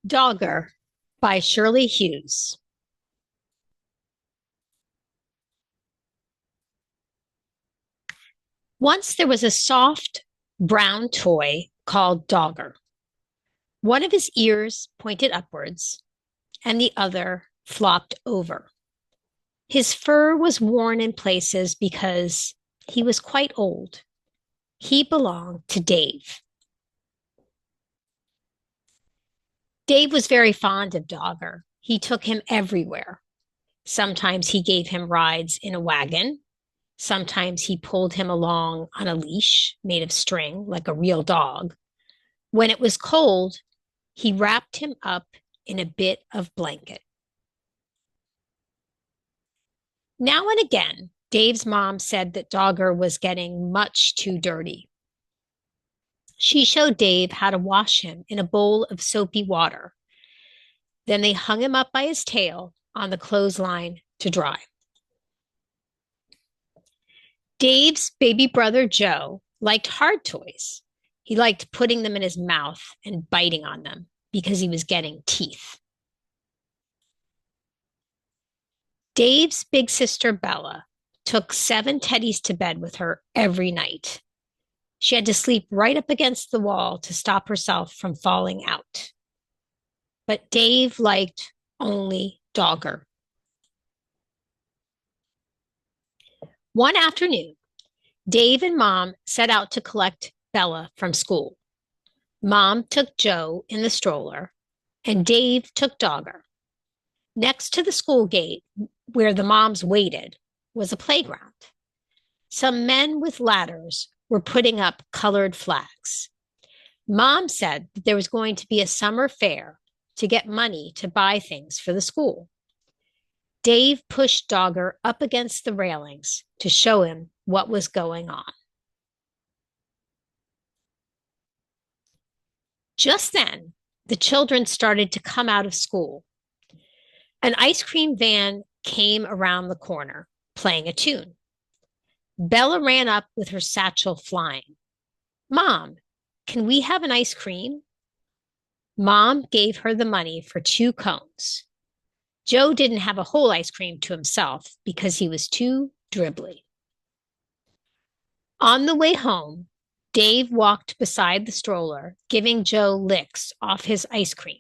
Dogger by Shirley Hughes. Once there was a soft brown toy called Dogger. One of his ears pointed upwards and the other flopped over. His fur was worn in places because he was quite old. He belonged to Dave. Dave was very fond of Dogger. He took him everywhere. Sometimes he gave him rides in a wagon. Sometimes he pulled him along on a leash made of string, like a real dog. When it was cold, he wrapped him up in a bit of blanket. Now and again, Dave's mom said that Dogger was getting much too dirty. She showed Dave how to wash him in a bowl of soapy water. Then they hung him up by his tail on the clothesline to dry. Dave's baby brother Joe liked hard toys. He liked putting them in his mouth and biting on them because he was getting teeth. Dave's big sister Bella took 7 teddies to bed with her every night. She had to sleep right up against the wall to stop herself from falling out. But Dave liked only Dogger. One afternoon, Dave and Mom set out to collect Bella from school. Mom took Joe in the stroller, and Dave took Dogger. Next to the school gate, where the moms waited, was a playground. Some men with ladders were putting up colored flags. Mom said that there was going to be a summer fair to get money to buy things for the school. Dave pushed Dogger up against the railings to show him what was going on. Just then, the children started to come out of school. An ice cream van came around the corner, playing a tune. Bella ran up with her satchel flying. Mom, can we have an ice cream? Mom gave her the money for 2 cones. Joe didn't have a whole ice cream to himself because he was too dribbly. On the way home, Dave walked beside the stroller, giving Joe licks off his ice cream.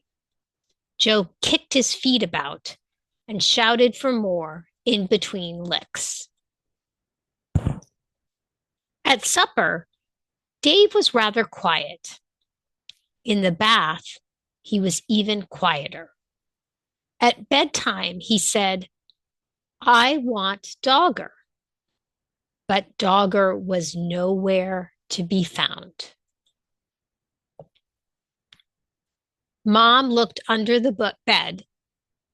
Joe kicked his feet about and shouted for more in between licks. At supper, Dave was rather quiet. In the bath, he was even quieter. At bedtime, he said, I want Dogger. But Dogger was nowhere to be found. Mom looked under the bed.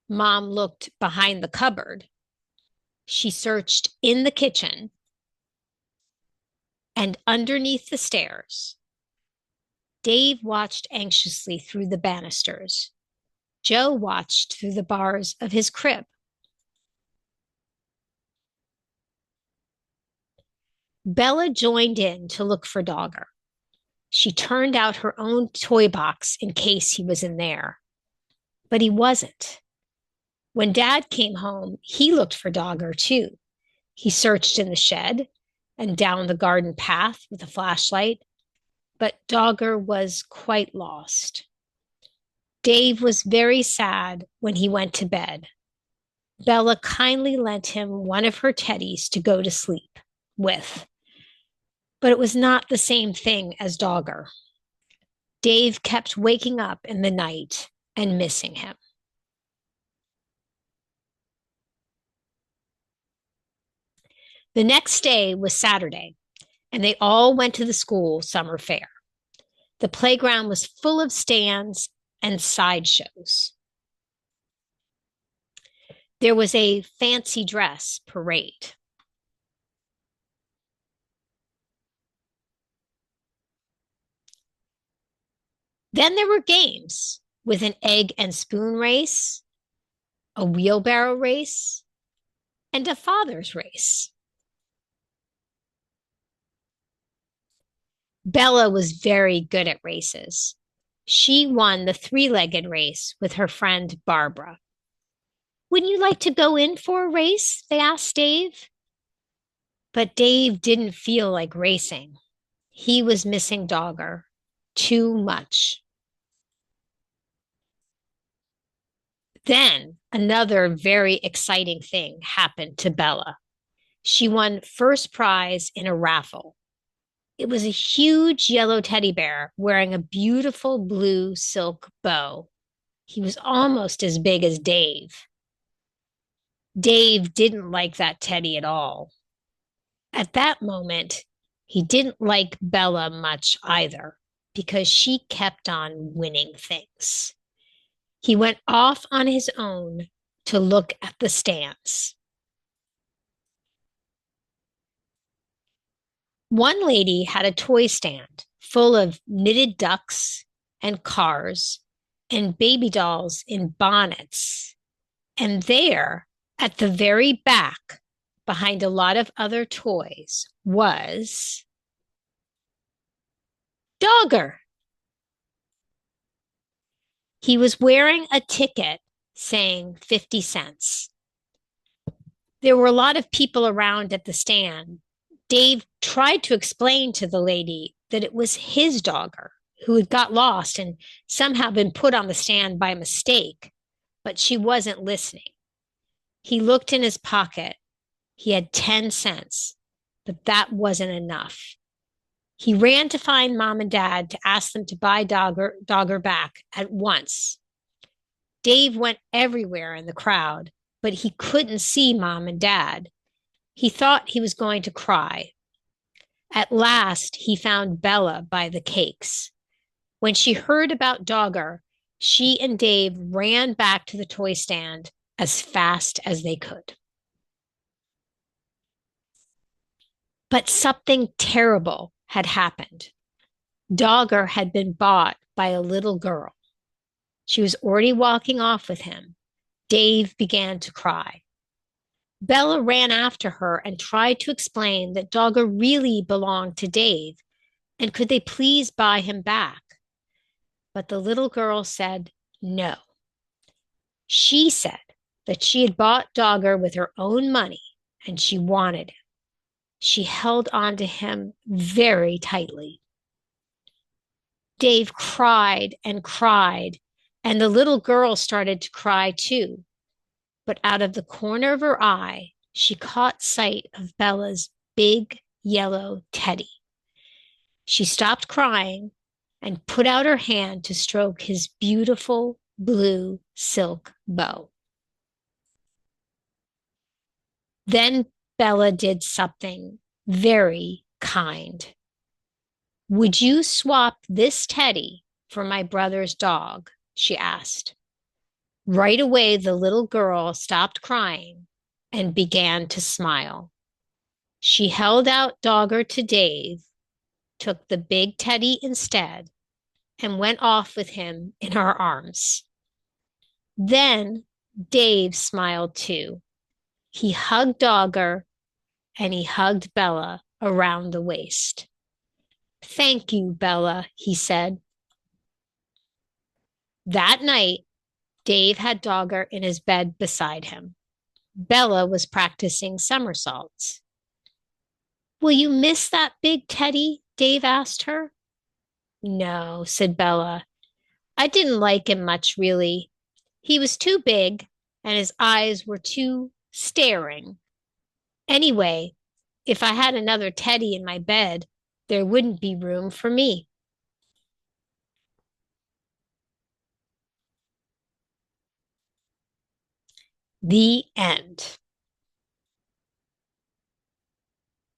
Mom looked behind the cupboard. She searched in the kitchen and underneath the stairs. Dave watched anxiously through the banisters. Joe watched through the bars of his crib. Bella joined in to look for Dogger. She turned out her own toy box in case he was in there, but he wasn't. When Dad came home, he looked for Dogger too. He searched in the shed and down the garden path with a flashlight, but Dogger was quite lost. Dave was very sad when he went to bed. Bella kindly lent him one of her teddies to go to sleep with, but it was not the same thing as Dogger. Dave kept waking up in the night and missing him. The next day was Saturday, and they all went to the school summer fair. The playground was full of stands and sideshows. There was a fancy dress parade. Then there were games with an egg and spoon race, a wheelbarrow race, and a father's race. Bella was very good at races. She won the three-legged race with her friend Barbara. Wouldn't you like to go in for a race? They asked Dave. But Dave didn't feel like racing. He was missing Dogger too much. Then another very exciting thing happened to Bella. She won first prize in a raffle. It was a huge yellow teddy bear wearing a beautiful blue silk bow. He was almost as big as Dave. Dave didn't like that teddy at all. At that moment, he didn't like Bella much either because she kept on winning things. He went off on his own to look at the stands. One lady had a toy stand full of knitted ducks and cars and baby dolls in bonnets. And there, at the very back, behind a lot of other toys, was Dogger. He was wearing a ticket saying 50 cents. There were a lot of people around at the stand. Dave tried to explain to the lady that it was his Dogger who had got lost and somehow been put on the stand by mistake, but she wasn't listening. He looked in his pocket. He had 10 cents, but that wasn't enough. He ran to find mom and dad to ask them to buy Dogger back at once. Dave went everywhere in the crowd, but he couldn't see mom and dad. He thought he was going to cry. At last, he found Bella by the cakes. When she heard about Dogger, she and Dave ran back to the toy stand as fast as they could. But something terrible had happened. Dogger had been bought by a little girl. She was already walking off with him. Dave began to cry. Bella ran after her and tried to explain that Dogger really belonged to Dave and could they please buy him back? But the little girl said no. She said that she had bought Dogger with her own money and she wanted him. She held on to him very tightly. Dave cried and cried, and the little girl started to cry too. But out of the corner of her eye, she caught sight of Bella's big yellow teddy. She stopped crying and put out her hand to stroke his beautiful blue silk bow. Then Bella did something very kind. Would you swap this teddy for my brother's dog? She asked. Right away, the little girl stopped crying and began to smile. She held out Dogger to Dave, took the big teddy instead, and went off with him in her arms. Then Dave smiled too. He hugged Dogger and he hugged Bella around the waist. Thank you, Bella, he said. That night, Dave had Dogger in his bed beside him. Bella was practicing somersaults. Will you miss that big teddy? Dave asked her. No, said Bella. I didn't like him much, really. He was too big and his eyes were too staring. Anyway, if I had another teddy in my bed, there wouldn't be room for me. The end.